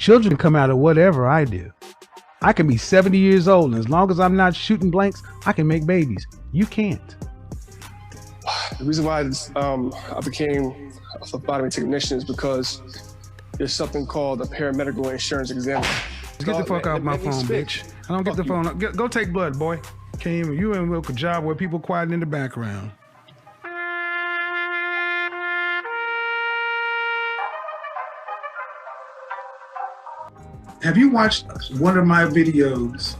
Children come out of whatever I do. I can be 70 years old, and as long as I'm not shooting blanks, I can make babies. You can't. The reason why I became a phlebotomy technician is because there's something called a paramedical insurance examiner. Get the fuck off my phone, bitch. I don't get the phone. Go take blood, boy. Came, you and work a job where people quiet in the background. Have you watched one of my videos,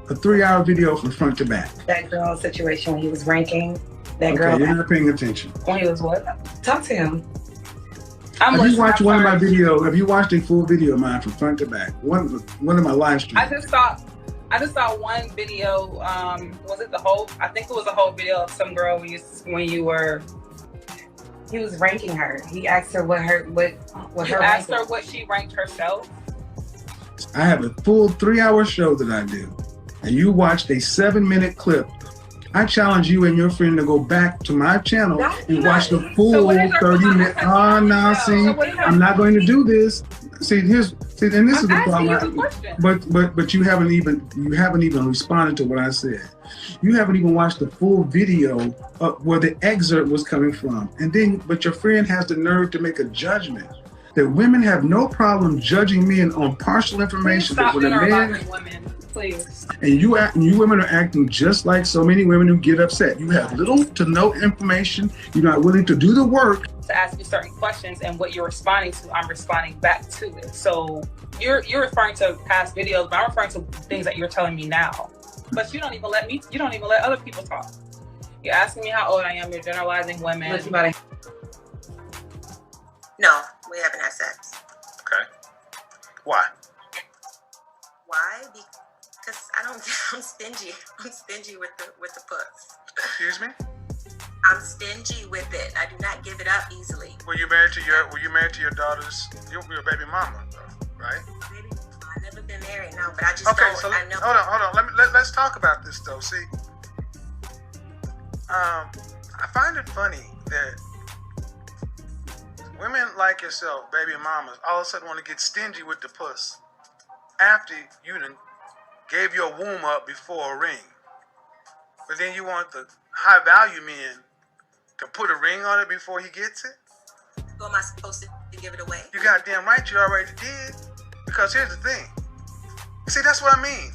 a 3-hour video from front to back? That girl situation when he was ranking. That Okay, girl. you're not paying attention. When he was what? Talk to him. Have you watched one of my videos? Have you watched a full video of mine from front to back? One of my live streams. I just saw one video. Was it the whole? I think it was a whole video of some girl when you were. He was ranking her. He asked her what her Asked her what she ranked herself. I have a full 3-hour show that I do, and you watched a 7-minute clip. I challenge you and your friend to go back to my channel and watch the full 30-minute. Oh, now see, I'm not going to do this. See, and this is the problem. But you haven't even responded to what I said. You haven't even watched the full video of where the excerpt was coming from, but your friend has the nerve to make a judgment that women have no problem judging men on partial information. Stop But when a man, women, please. and you women are acting just like so many women who get upset. You have little to no information. You're not willing to do the work. To ask me certain questions, and what you're responding to, I'm responding back to it. So you're referring to past videos, but I'm referring to things that you're telling me now. But you don't even let other people talk. You're asking me how old I am. You're generalizing women. No, we haven't had sex. Okay. Why? Why? Because I'm stingy. I'm stingy with the puss. Excuse me? I'm stingy with it. I do not give it up easily. Were you married to your daughter's your baby mama, though, right? Baby, I've never been married, no, but I just Okay, don't. so I know. hold on. Let's talk about this though. See, I find it funny that women like yourself, baby mamas, all of a sudden want to get stingy with the puss after you done gave your womb up before a ring. But then you want the high value men to put a ring on it before he gets it? Who am I supposed to give it away? You goddamn right you already did. Because here's the thing. See, that's what I mean.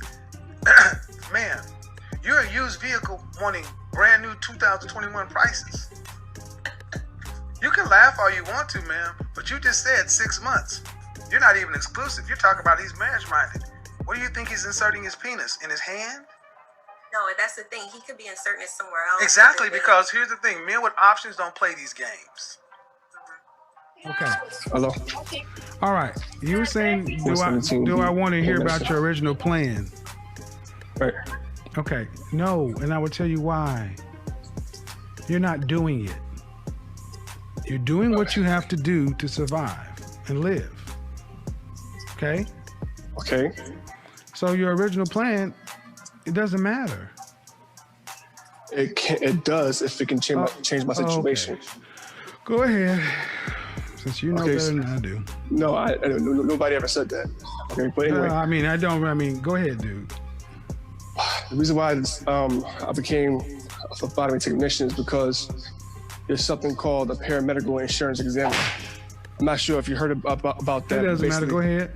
Man, you're a used vehicle wanting brand new 2021 prices. You can laugh all you want to, man, but you just said 6 months. You're not even exclusive. You're talking about he's marriage-minded. What do you think he's inserting his penis? In his hand? No, that's the thing. He could be inserting it somewhere else. Exactly, because here's the thing. Men with options don't play these games. Okay. Hello? All right. You were saying, do I want to hear about your original plan? Right. Okay. No, and I will tell you why. You're not doing it. You're doing what you have to do to survive and live. Okay? Okay. So your original plan, it doesn't matter. It does if it can change my situation. Okay. Go ahead. Since you know better than I do. No, nobody ever said that. Okay, but anyway. Go ahead, dude. The reason why I became a phlebotomy technician is because there's something called a paramedical insurance examiner. I'm not sure if you heard about that. It doesn't matter. Go ahead.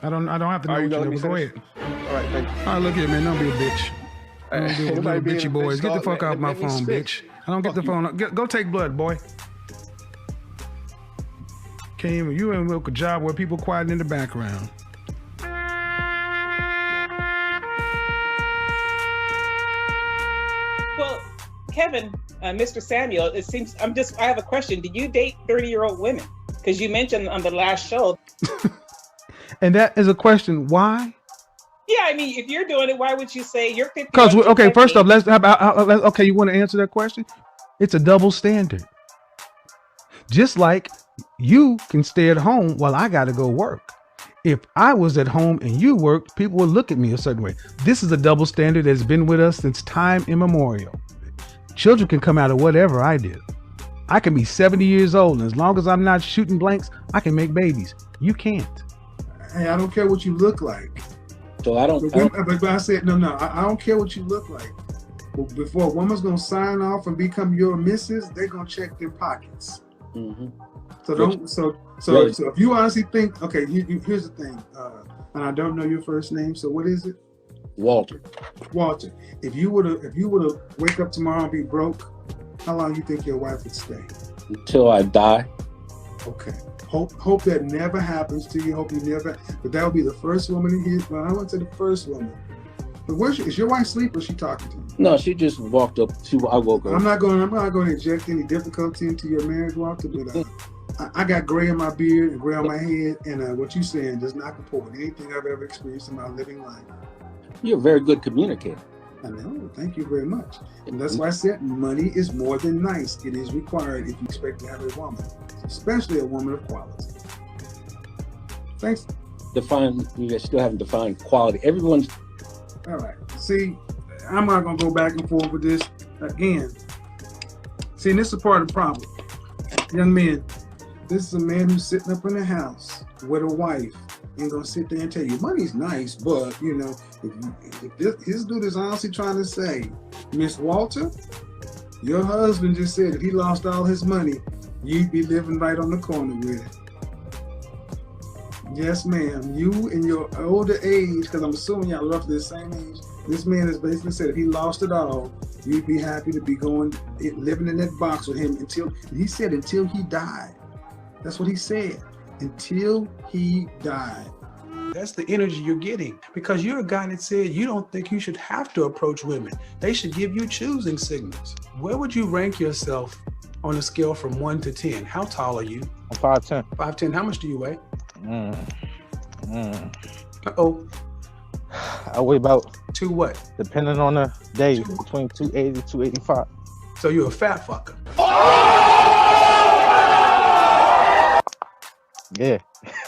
I don't have to know what you know, but go ahead. All right, thank you. All right, look here, man. Don't be a bitch. Don't do little bitchy boys. Get the fuck off my phone, bitch. I don't get the phone. Go take blood, boy. Came, you and work a job where people quiet in the background. Well, Kevin, Mr. Samuel, it seems I have a question. Do you date 30-year-old women? Because you mentioned on the last show. And that is a question. Why? Yeah, I mean, if you're doing it, why would you say you're 50? Because first off, okay, you want to answer that question? It's a double standard. Just like you can stay at home while I got to go work. If I was at home and you worked, people would look at me a certain way. This is a double standard that's been with us since time immemorial. Children can come out of whatever I do. I can be 70 years old, and as long as I'm not shooting blanks, I can make babies. You can't. Hey, I don't care what you look like. So I don't. But I said no. I don't care what you look like. But before a woman's gonna sign off and become your missus, they're gonna check their pockets. Mm-hmm. So don't. So if you honestly think, okay, here's the thing, and I don't know your first name. So what is it? Walter. Walter. If you were to wake up tomorrow and be broke, how long do you think your wife would stay? Until I die. Okay. Hope that never happens to you. Hope you never. But that would be the first woman to hear. Well, I went to the first woman. But is your wife asleep or is she talking to you? No, she just walked up. I woke up. I'm not going to inject any difficulty into your marriage, Walter. But I got gray in my beard and gray on my head, and what you saying does not comport with anything I've ever experienced in my living life. You're a very good communicator. I know. Thank you very much. And that's why I said money is more than nice. It is required if you expect to have a woman, especially a woman of quality. Thanks. You still haven't defined quality. Everyone's. All right. See, I'm not going to go back and forth with this again. See, and this is part of the problem. Young men, this is a man who's sitting up in the house with a wife and going to sit there and tell you, money's nice, but, if his dude is honestly trying to say, Miss Walter, your husband just said if he lost all his money, you'd be living right on the corner with it. Yes, ma'am. You in your older age, because I'm assuming y'all roughly the same age, this man has basically said if he lost it all, you'd be happy to be living in that box with him until he died. That's what he said. Until he died. That's the energy you're getting because you're a guy that said you don't think you should have to approach women. They should give you choosing signals. Where would you rank yourself on a scale from 1 to 10? How tall are you? I'm 5'10". 5'10". How much do you weigh? Uh-oh. I weigh about two what? Depending on the day, between 280 to 285. So you're a fat fucker. Yeah.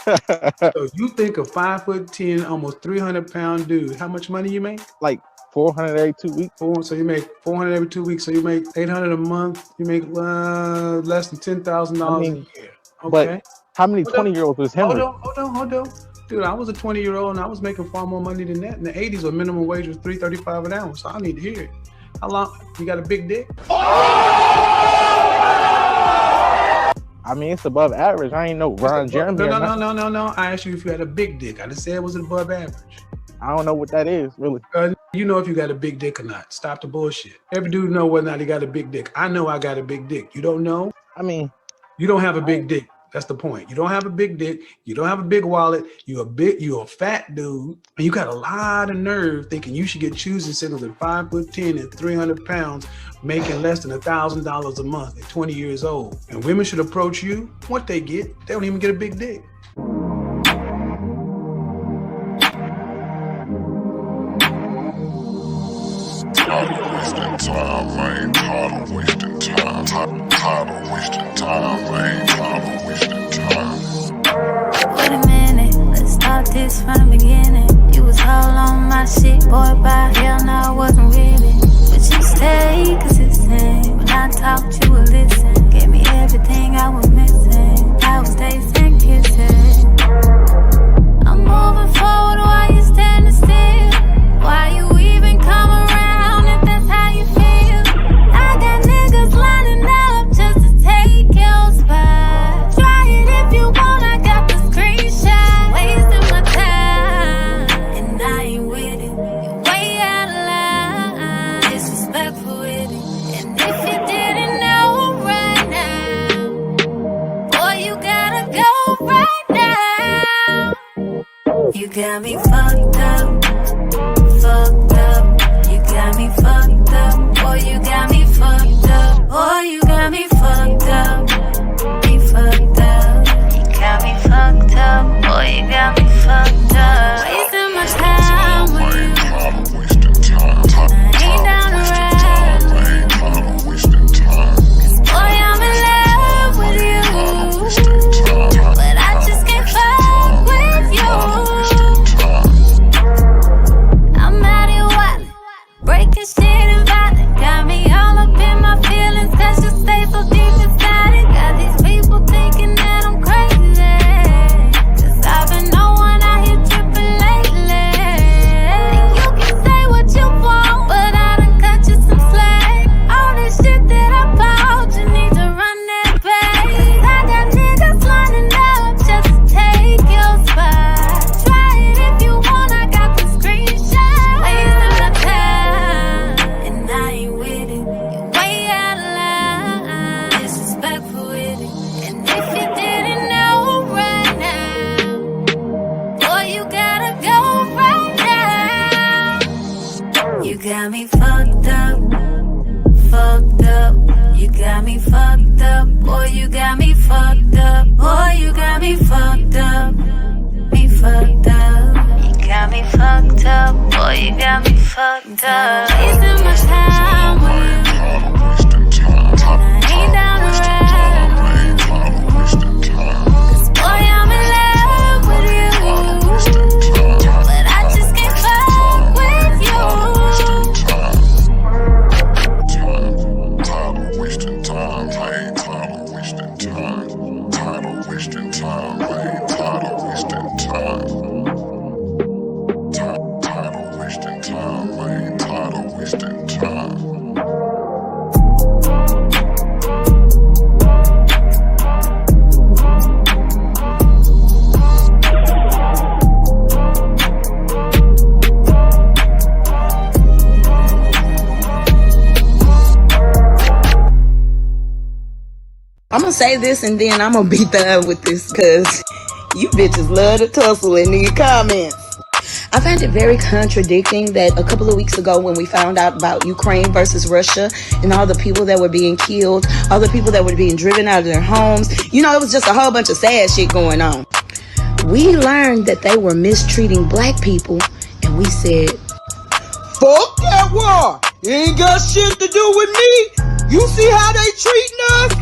So you think a 5'10", almost 300-pound dude, how much money you make? Like 400 every 2 weeks. So you make 400 every 2 weeks. So you make 800 a month. You make less than $10,000 a year. Okay. But how many 20-year-olds was him? Hold on. Dude, I was a 20-year-old and I was making far more money than that. In the 80s, where minimum wage was $3.35 an hour. So I need to hear it. How long? You got a big dick? I mean, it's above average. I ain't no Ron Jeremy. No. I asked you if you had a big dick. I didn't say it was above average. I don't know what that is, really. You know if you got a big dick or not. Stop the bullshit. Every dude know whether or not he got a big dick. I know I got a big dick. You don't know? I mean, you don't have a big dick. That's the point. You don't have a big dick. You don't have a big wallet. You're a fat dude. And you got a lot of nerve thinking you should get choosing signals at 5'10" and 300 pounds, making less than $1,000 a month at 20 years old. And women should approach you. What they get, they don't even get a big dick. Tired of wasting time, man. Tired of wasting time. Tired of wasting time, man. Tired of wasting time. Wait a minute, let's start this from the beginning. You was all on my shit, boy, but hell no, I wasn't really. But you stayed consistent. When I talked, you would listen. Gave me everything I was missing. I was days and kisses. I'm moving forward while you standing still. Why you even come around if that's how you feel? I got niggas lining up just to take your spot. Try it if you want, I got the screenshot. Wasting my time, and I ain't with it. You're way out of line, disrespectful with it. And if you didn't know right now, boy, you gotta go right now. You got me fucked up. You got me fucked up. Boy, you got me fucked up. Boy, you got me fucked up. Me fucked up. You got me fucked up. Boy, you got me fucked up. Wasting my time with you. I ain't down to ride. Cause boy, I'm in love with you. But I just can't fuck with you. Breaking shit and violent, got me all Boy, you got me fucked up. Wasting my time with you. I ain't down to ride. 'Cause boy, I'm in love with you. But I just can't fuck with you. Tired of wasting time, man. Tired of wasting time. Tired of wasting time, man. Tired of wasting time. Tired of wasting time, man. Tired of wasting time. I'm gonna say this and then I'm gonna be done with this because you bitches love to tussle in these comments. I find it very contradicting that a couple of weeks ago when we found out about Ukraine versus Russia and all the people that were being killed, all the people that were being driven out of their homes, it was just a whole bunch of sad shit going on. We learned that they were mistreating black people and we said, fuck that war. It ain't got shit to do with me. You see how they treating us?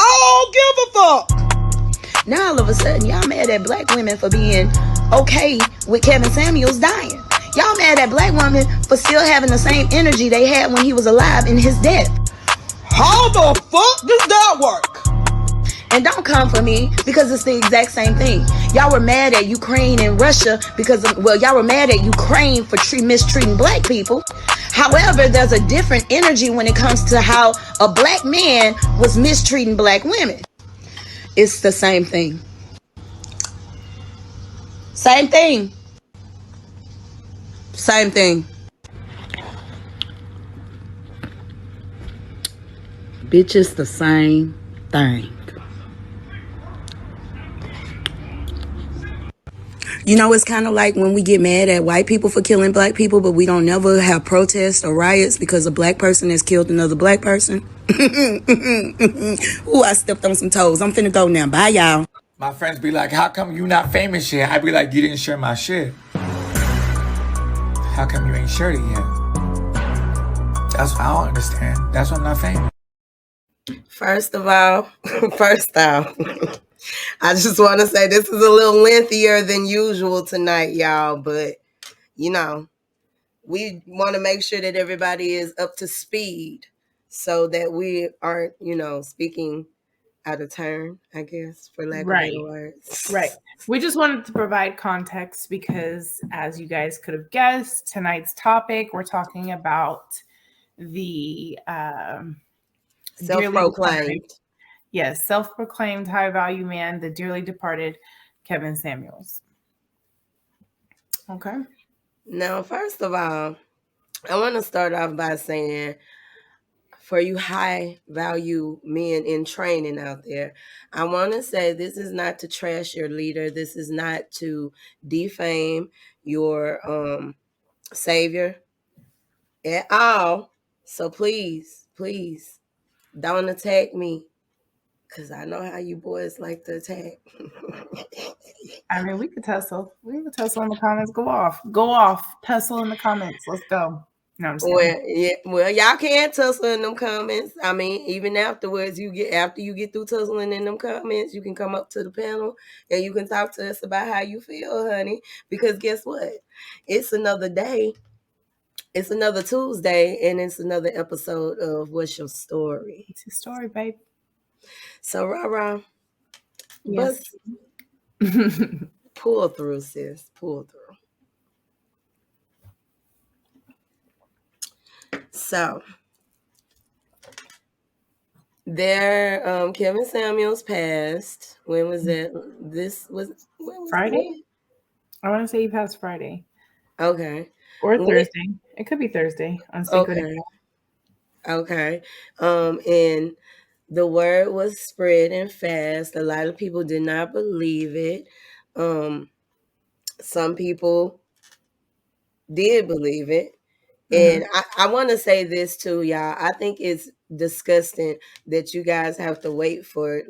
I don't give a fuck. Now all of a sudden, y'all mad at black women for being okay with Kevin Samuels dying. Y'all mad at black women for still having the same energy they had when he was alive in his death. How the fuck does that work? And don't come for me because it's the exact same thing. Y'all were mad at Ukraine and Russia because, y'all were mad at Ukraine for mistreating black people. However, there's a different energy when it comes to how a black man was mistreating black women. It's the same thing. Same thing. Same thing. Bitch, it's the same thing. It's kind of like when we get mad at white people for killing black people, but we don't never have protests or riots because a black person has killed another black person. Ooh, I stepped on some toes. I'm finna go now. Bye, y'all. My friends be like, how come you not famous yet? I be like, you didn't share my shit. How come you ain't shared it yet? That's what I don't understand. That's why I'm not famous. First off, I just want to say this is a little lengthier than usual tonight, y'all. But, we want to make sure that everybody is up to speed so that we aren't, speaking out of turn, I guess, for lack of better words. Right. We just wanted to provide context because, as you guys could have guessed, tonight's topic, we're talking about the self-proclaimed. Yes, self-proclaimed high-value man, the dearly departed Kevin Samuels. Okay. Now, first of all, I want to start off by saying, for you high-value men in training out there, I want to say this is not to trash your leader. This is not to defame your savior at all. So please, don't attack me. Because I know how you boys like to attack. I mean, we could tussle. We could tussle in the comments. Go off. Tussle in the comments. Let's go. No, I'm just kidding. Well, y'all can tussle in them comments. I mean, even afterwards, after you get through tussling in them comments, you can come up to the panel and you can talk to us about how you feel, honey. Because guess what? It's another day. It's another Tuesday, and it's another episode of What's Your Story? It's your story, babe. So, Rah-Rah, yes. Pull through, sis. Pull through. So, Kevin Samuels passed. When was that? When was Friday? I want to say he passed Friday. Okay. Or Thursday. It could be Thursday on Secret. Okay. And the word was spreading fast. A lot of people did not believe it. Some people did believe it. And I want to say this too, y'all. I think it's disgusting that you guys have to wait for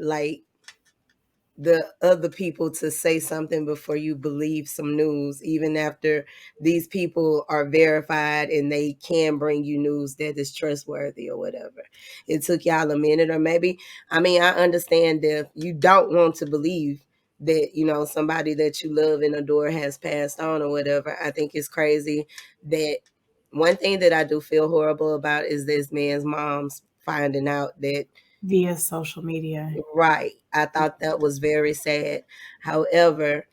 the other people to say something before you believe some news, even after these people are verified and they can bring you news that is trustworthy or whatever. It took y'all a minute, or maybe, I mean, I understand if you don't want to believe that, you know, somebody that you love and adore has passed on or whatever. I think it's crazy that one thing that I do feel horrible about is this man's mom's finding out that via social media. Right. I thought that was very sad. However,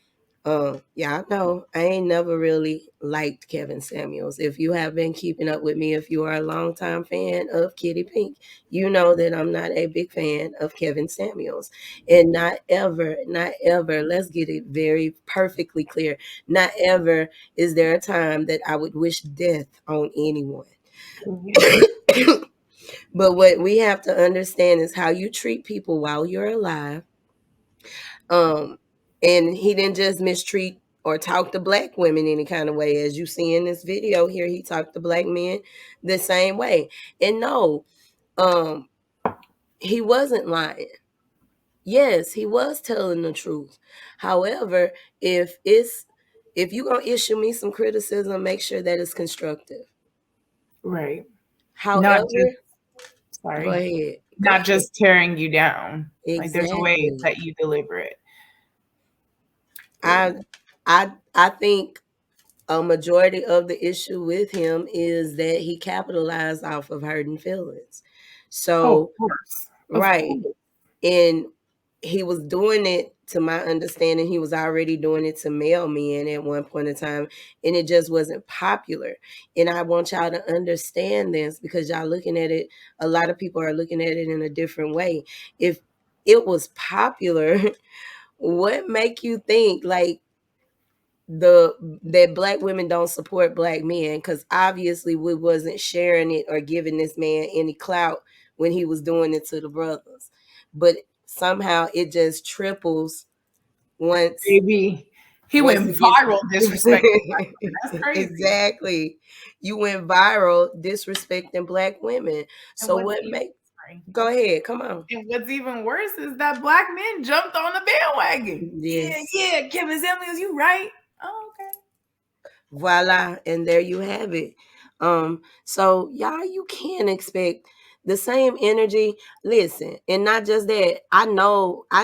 y'all know I ain't never really liked Kevin Samuels. If you have been keeping up with me, if you are a longtime fan of Kiddy Pink, you know that I'm not a big fan of Kevin Samuels. And not ever, let's get it very perfectly clear. Not ever is there a time that I would wish death on anyone. But what we have to understand is how you treat people while you're alive. And he didn't just mistreat or talk to black women any kind of way. As you see in this video here, he talked to black men the same way. And no, he wasn't lying. Yes, he was telling the truth. However, if you're gonna issue me some criticism, make sure that it's constructive. Right. However, Sorry. go ahead. Not just tearing you down. Exactly. Like there's a way that you deliver it. I think a majority of the issue with him is that he capitalized off of hurting feelings. So, of course. Right. And he was doing it, to my understanding, he was already doing it to male men at one point in time, and it just wasn't popular. And I want y'all to understand this, because y'all looking at it, a lot of people are looking at it in a different way. If it was popular, what make you think like that black women don't support black men? Because obviously we wasn't sharing it or giving this man any clout when he was doing it to the brothers, but somehow it just triples once. Baby, he went viral disrespecting black women. That's crazy. Exactly, you went viral disrespecting black women. So what makes? Go ahead, come on. And what's even worse is that black men jumped on the bandwagon. Yes. Yeah, Kevin Samuels, you right. Oh, okay. Voila, and there you have it. So y'all, you can't expect the same energy. Listen, and not just that. I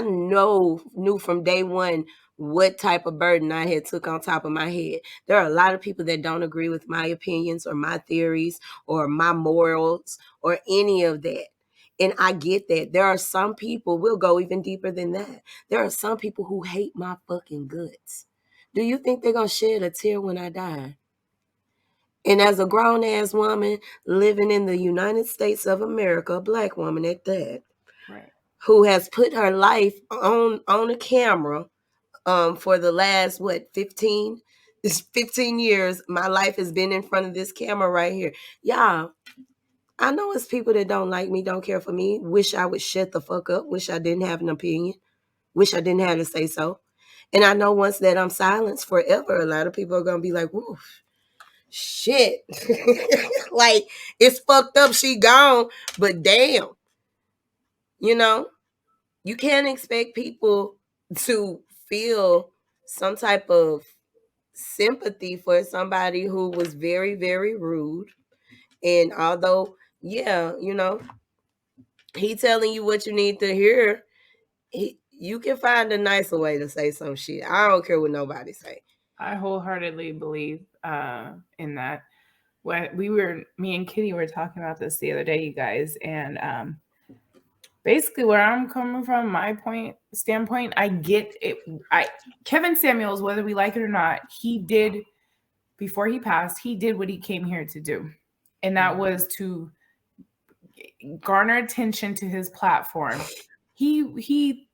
knew from day one what type of burden I had took on top of my head. There are a lot of people that don't agree with my opinions or my theories or my morals or any of that. And I get that. There are some people, we'll go even deeper than that. There are some people who hate my fucking guts. Do you think they're going to shed a tear when I die? And as a grown-ass woman living in the United States of America, a black woman at that, right, who has put her life on a camera for the last, 15 years, my life has been in front of this camera right here. Y'all, I know it's people that don't like me, don't care for me, wish I would shut the fuck up, wish I didn't have an opinion, wish I didn't have to say so. And I know once that I'm silenced forever, a lot of people are going to be like, woof, shit. Like, it's fucked up, she gone, but damn. You know, you can't expect people to feel some type of sympathy for somebody who was very, very rude. And although, yeah, you know, he telling you what you need to hear, you can find a nicer way to say some shit. I don't care what nobody say. I wholeheartedly believe in that. Me and Kitty were talking about this the other day, you guys, and basically where I'm coming from, my standpoint, I get it. Kevin Samuels, whether we like it or not, he did, before he passed, he did what he came here to do, and that was to garner attention to his platform. He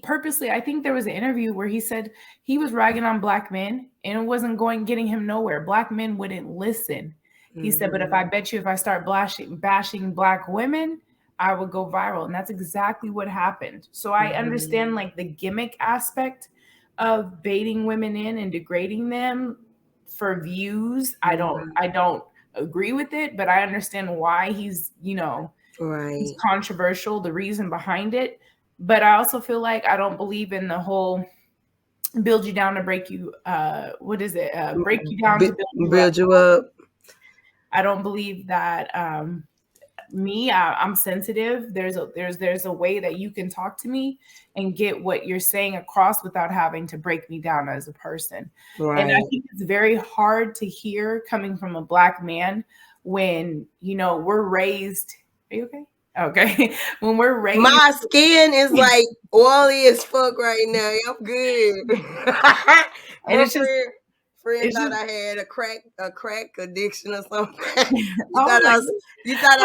purposely, I think there was an interview where he said he was ragging on black men and it wasn't getting him nowhere. Black men wouldn't listen. He said, but if I bet you if I start bashing black women, I would go viral. And that's exactly what happened. So I understand like the gimmick aspect of baiting women in and degrading them for views. I don't agree with it, but I understand why he's, right, he's controversial, the reason behind it. But I also feel like I don't believe in the whole build you down to break you. What is it? Break you down to build you up. I don't believe that. I'm sensitive. There's a way that you can talk to me and get what you're saying across without having to break me down as a person. Right. And I think it's very hard to hear coming from a Black man when, you know, we're raised. Are you okay? Okay. When we're raised, my skin is like oily as fuck right now. I'm good. And it's just friend thought I had a crack addiction or something. You I thought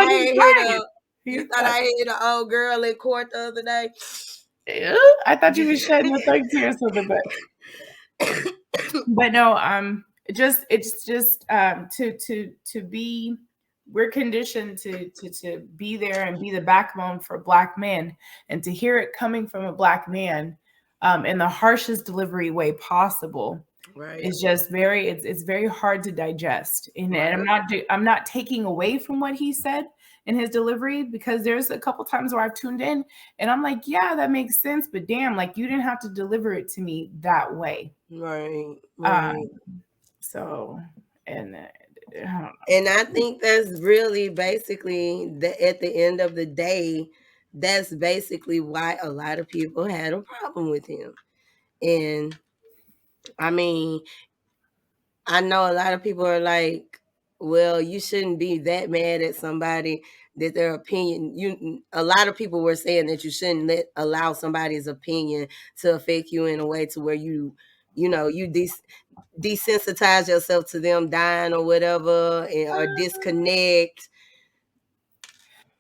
I hit an old girl in court the other day. I thought you were shedding a thug tear or something, but no, it's just to be, we're conditioned to be there and be the backbone for Black men, and to hear it coming from a Black man in the harshest delivery way possible. Right. It's just it's very hard to digest. And I'm not taking away from what he said in his delivery, because there's a couple times where I've tuned in and I'm like, yeah, that makes sense, but damn, like, you didn't have to deliver it to me that way. Right. So, and I don't know. And I think that's really basically at the end of the day, that's basically why a lot of people had a problem with him. And I mean, I know a lot of people are like, well, you shouldn't be that mad at somebody that their opinion, a lot of people were saying that you shouldn't allow somebody's opinion to affect you in a way to where you desensitize yourself to them dying or whatever, or disconnect.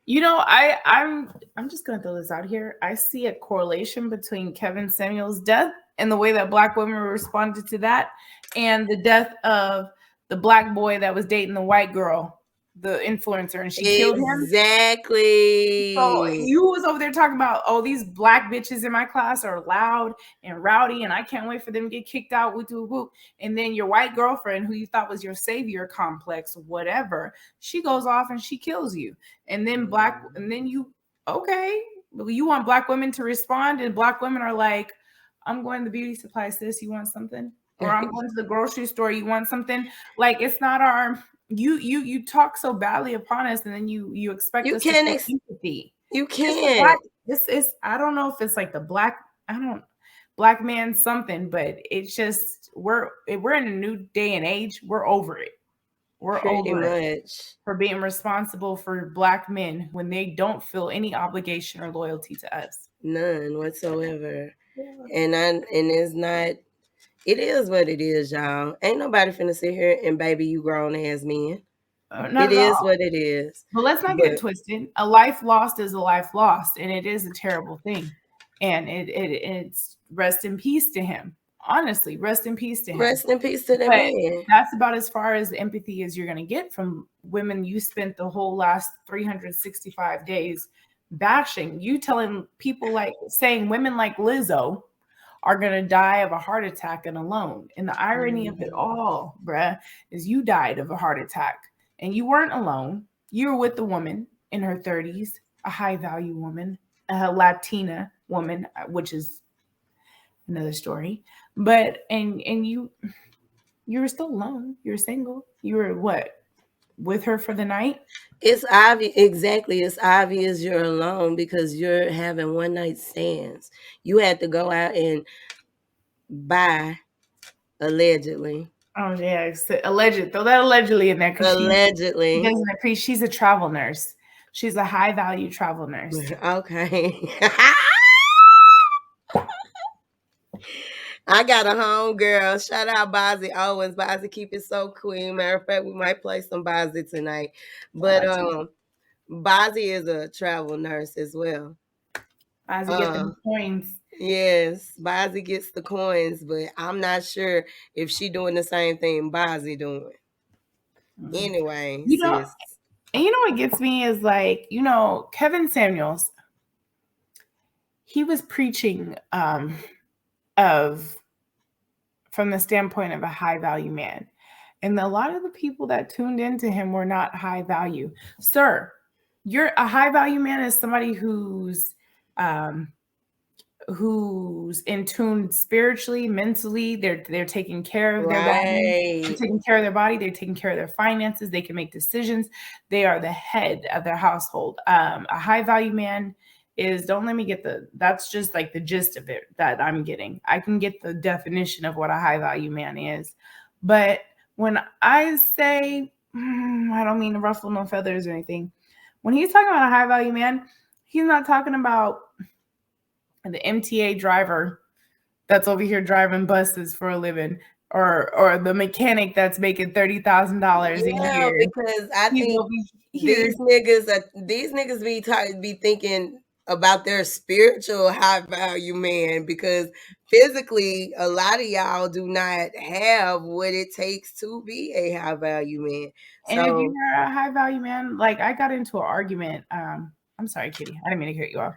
You know, I'm just gonna throw this out here. I see a correlation between Kevin Samuel's death and the way that Black women responded to that, and the death of the Black boy that was dating the white girl, the influencer, and she killed him. Exactly. So you was over there talking about, oh, these Black bitches in my class are loud and rowdy, and I can't wait for them to get kicked out. Whoop. And then your white girlfriend, who you thought was your savior complex, whatever, she goes off and she kills you. And then you want Black women to respond, and Black women are like, I'm going to the beauty supply, sis, you want something? Or I'm going to the grocery store, you want something? Like, it's not our... You talk so badly upon us, and then you expect us to have empathy. You can't. This is, I don't know if it's like the Black man something, but it's just we're in a new day and age. We're over it. We're over it for being responsible for Black men when they don't feel any obligation or loyalty to us. None whatsoever. And it's not. It is what it is, y'all. Ain't nobody finna sit here and baby you grown ass men. It is what it is. But let's not get twisted. A life lost is a life lost, and it is a terrible thing. And it's rest in peace to him. Honestly, rest in peace to him. Rest in peace to that man. That's about as far as empathy as you're gonna get from women you spent the whole last 365 days bashing. You telling people, like, saying women like Lizzo are going to die of a heart attack and alone. And the irony of it all, bruh, is you died of a heart attack and you weren't alone. You were with a woman in her 30s, a high value woman, a Latina woman, which is another story. But, and you were still alone. You were single. You were what? With her for the night? It's obvious. Exactly. It's obvious you're alone because you're having one night stands. You had to go out and buy, allegedly. Oh yeah, alleged. Throw that allegedly in there. Allegedly. She's a travel nurse. She's a high value travel nurse. Okay. I got a home girl. Shout out Bozzy Owens. Bozzy, keep it so queen. Matter of fact, we might play some Bozzy tonight. But Bozzy is a travel nurse as well. Bozzy gets the coins. Yes, Bozzy gets the coins, but I'm not sure if she doing the same thing Bozzy doing. Anyway, you know what gets me is, like, Kevin Samuels, he was preaching from the standpoint of a high value man. And a lot of the people that tuned into him were not high value. Sir, you're a high value man is somebody who's who's in tune spiritually, mentally. They're taking care of their body. They're Right. taking care of their body. They're taking care of their finances. They can make decisions. They are the head of their household. A high value man is, don't let me get that's just like the gist of it that I'm getting. I can get the definition of what a high value man is. But when I say, I don't mean to ruffle no feathers or anything. When he's talking about a high value man, he's not talking about the MTA driver that's over here driving buses for a living, or the mechanic that's making $30,000 a Yeah, year. because I He's think over here. these niggas be thinking about their spiritual high value man, because physically a lot of y'all do not have what it takes to be a high value man. And if So you're a high value man, like I got into an argument. I'm sorry, Kitty. I didn't mean to cut you off.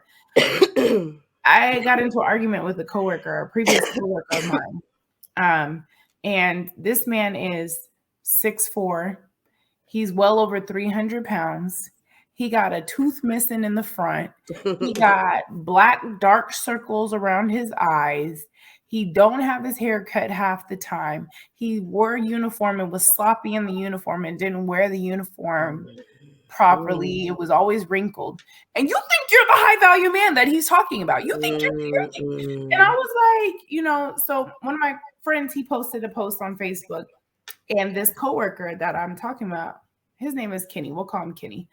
I got into an argument with a coworker, a previous coworker of mine. And this man is 6'4". He's well over 300 pounds. He got a tooth missing in the front. He got black dark circles around his eyes. He don't have his hair cut half the time. He wore a uniform and was sloppy in the uniform and didn't wear the uniform properly. It was always wrinkled. And you think you're the high value man that he's talking about. You think you're the And I was like, so one of my friends, he posted a post on Facebook, and this coworker that I'm talking about, his name is Kenny. We'll call him Kenny.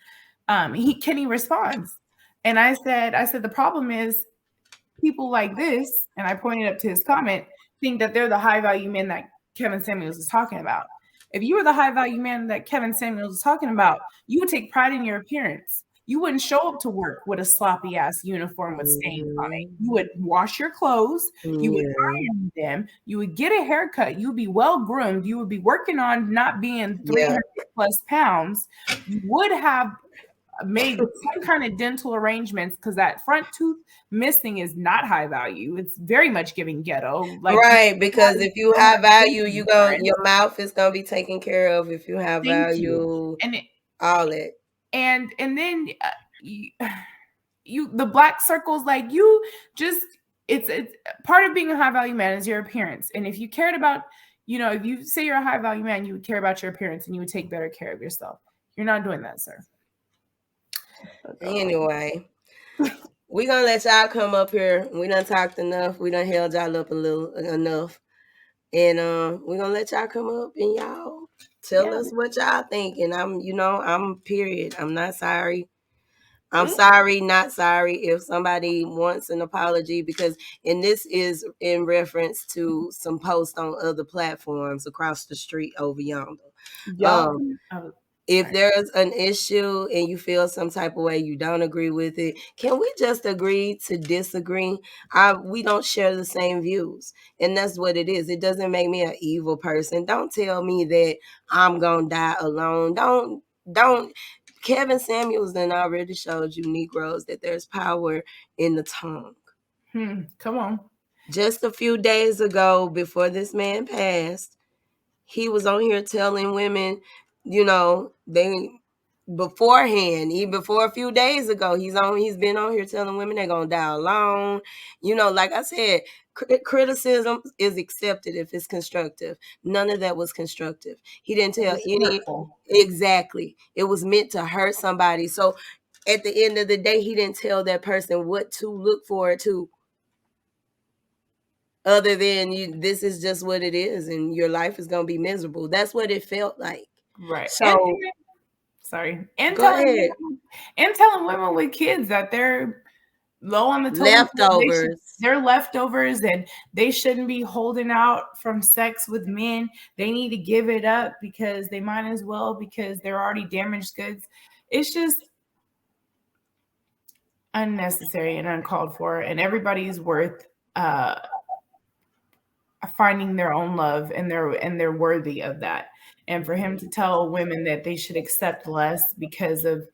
Kenny responds. And I said, the problem is people like this, and I pointed up to his comment, think that they're the high value men that Kevin Samuels is talking about. If you were the high value man that Kevin Samuels is talking about, you would take pride in your appearance. You wouldn't show up to work with a sloppy ass uniform with stains on it. You would wash your clothes. You would iron them. You would get a haircut. You would be well groomed. You would be working on not being 300 plus pounds. You would have made some kind of dental arrangements, because that front tooth missing is not high value. It's very much giving ghetto. Right, because if you have value, your mouth is gonna be taken care of. If you have value, and all it. And then you the black circles, like you just it's part of being a high value man is your appearance. And if you cared about, if you say you're a high value man, you would care about your appearance and you would take better care of yourself. You're not doing that, sir. Anyway, we gonna let y'all come up here. We done talked enough. We done held y'all up a little enough. And we're gonna let y'all come up and y'all tell us what y'all think. And I'm period. I'm not sorry. I'm sorry, not sorry. If somebody wants an apology, and this is in reference to some posts on other platforms across the street over yonder. If there's an issue and you feel some type of way, you don't agree with it, can we just agree to disagree? We don't share the same views, and that's what it is. It doesn't make me an evil person. Don't tell me that I'm gonna die alone. Don't. Kevin Samuels then already showed you Negroes that there's power in the tongue. Come on. Just a few days ago, before this man passed, he was on here telling women, they beforehand, even before a few days ago, he's been on here telling women they're gonna die alone. Like I said, criticism is accepted if it's constructive. None of that was constructive. He didn't tell any. Exactly. It was meant to hurt somebody. So at the end of the day, he didn't tell that person what to look forward to, other than this is just what it is and your life is going to be miserable. That's what it felt like. Right. So, And telling women with kids that they're low on the totem leftovers. They're leftovers and they shouldn't be holding out from sex with men. They need to give it up because they might as well, because they're already damaged goods. It's just unnecessary and uncalled for, and everybody's worth finding their own love, and they're worthy of that. And for him to tell women that they should accept less because of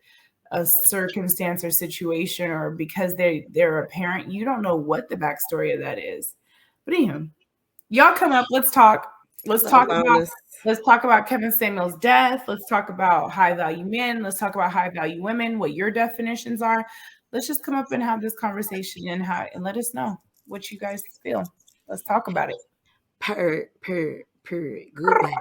a circumstance or situation, or because they're a parent, you don't know what the backstory of that is. But anyway, y'all come up. Let's talk. Let's talk about Kevin Samuels' death. Let's talk about high value men. Let's talk about high value women. What your definitions are. Let's just come up and have this conversation and let us know. what you guys feel. Let's talk about it. Purr. Goodbye.